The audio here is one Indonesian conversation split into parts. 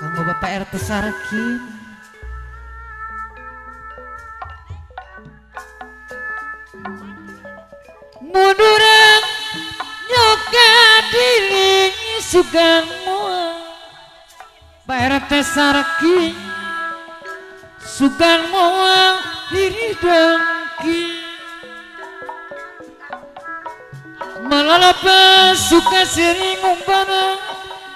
Kanggo Bapak RT Sarkim munduran nyoka diling sugan moal Pak RT Sarkim sugan moal diri dengki malalapa suka sering umpana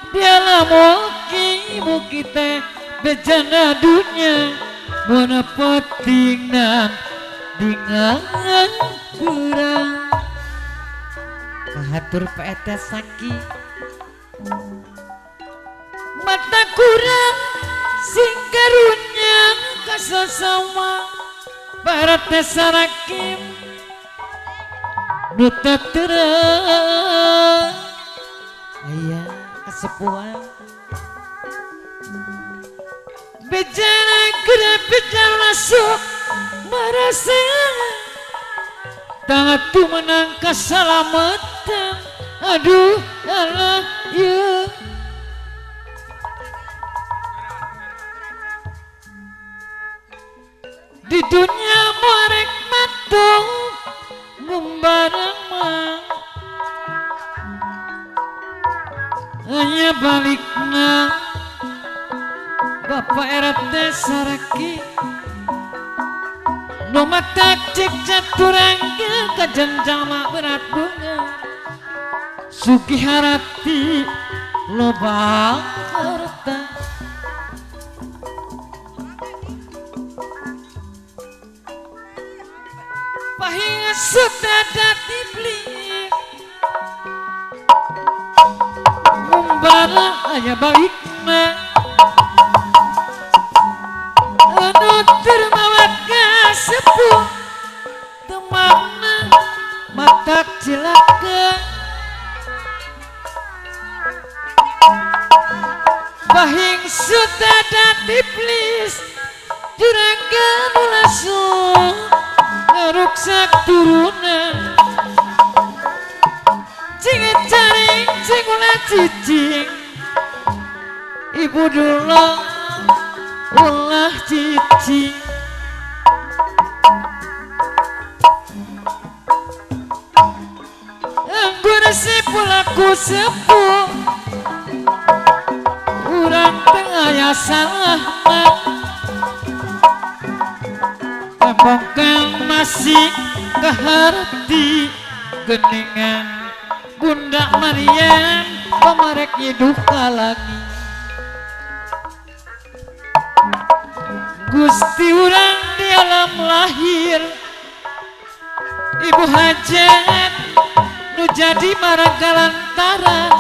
dia moki moki teh bejana dunia mana petingnan dengan kurang kahatur Pak RT Saki mata kurang sing karunya kasasama Pak RT Sarakim nuta terang ayah kesepuan bejana gede bejana masuk merasa tangan tu menang keselamatan aduh Allah ya di dunia muarek matong membarang mang hanya balikna Bapak RT Saraki no mata cek caturangga kajenjama berat bunga sugi harati loba harta pahinga sedada tibli membara aya balikna anu termawat sepuh temangna matak cilaka bahing sedada tiblis jurangga nulasung ngeruksak turunan cingit caring cingula cicing ibu dulu ulah cicing anggur sepulaku sepuh urang tengah ya salah tembongkang masih keharti geningan Bunda Mariam pemarek duka lagi Gusti urang di alam lahir Ibu Hajat nu jadi maragalantaran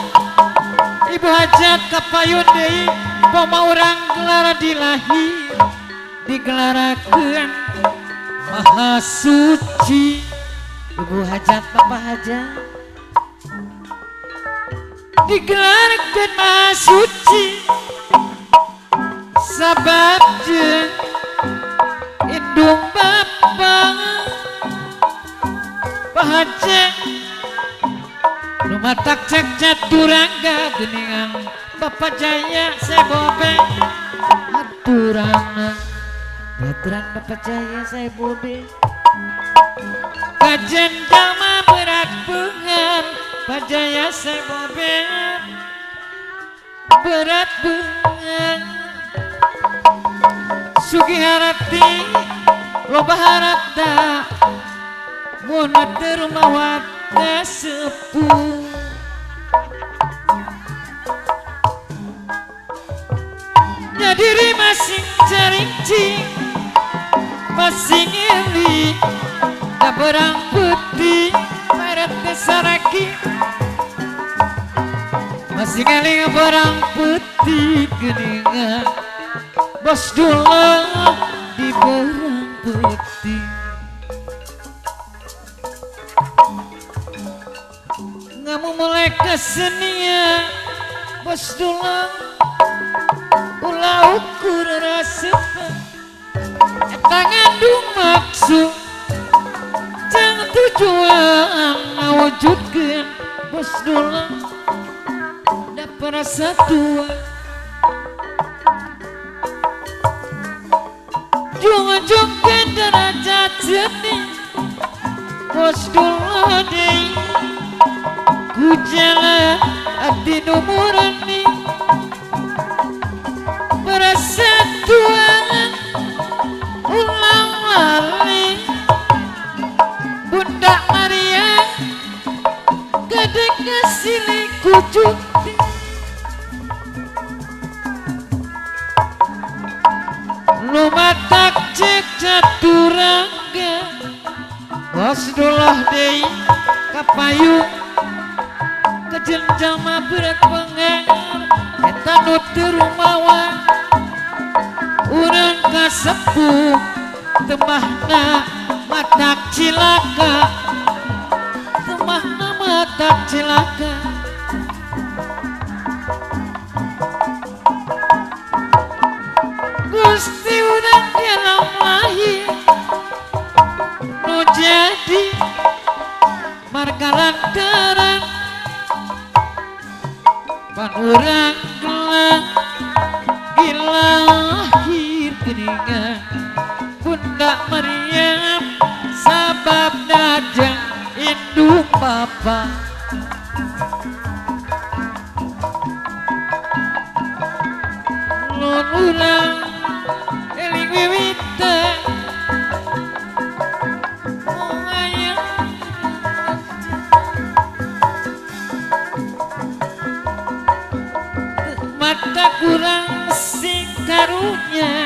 Ibu Hajat kapayun deui poma urang gelara dilahir digelarakeun Maha Suci Ibu Hajat Bapak Hajat digelarakeun Maha Suci sabab jeung indung Bapak Pak Hajat lumatak cek caturangga geningan Bapak Jaya sebobe aturana aturan Bapak Jaya sebobe kajen jama berat bengar Pak Jaya sebobe berat bengar sugi harati loba harata muna termawat sepuh nyadiri masing carincing masing eli da berang putih Pak RT Saraki masing eli berang putih geningan bos dulu di berang putih mulai kesenian bos dulang ulah ukur rasanya tangan maksud jangan tujuan ngawujudkan bos dulang dapat rasa tua jungan-jungan derajat seni bos dulang deh ku jalan hati numurani persatuan ulang lali Bunda Maria gadek ngasili kucuti lumatak cek caturangga bos dulah dei kapayung kejenjama berat pengengar eta nuti rumawan urang kasepuh temahna matak cilaka temahna matak cilaka Gusti urang dalam lahir nu jadi marga lantaran pan urang gelang gilahir geningan Bunda Maryam sabab dajang induk papa nun urang eling wiwita mata kurang sing karunya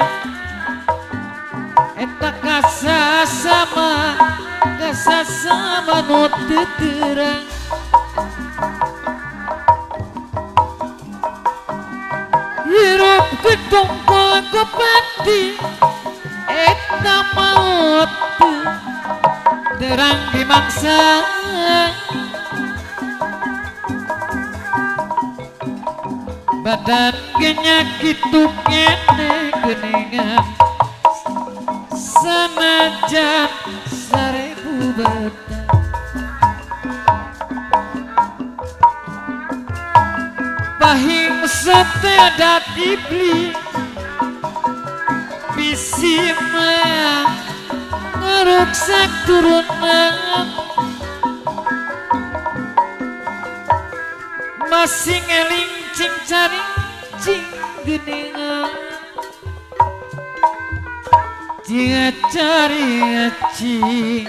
eta kasasama nu teu terang hirup ketungkul ku pati eta maut terang di mangsa badan genyakit kene geningan sanajan sarebu badan pahing setedat iblis bisi meang ngeruksak turunan masing eling cing caring cing geningan cing cari cing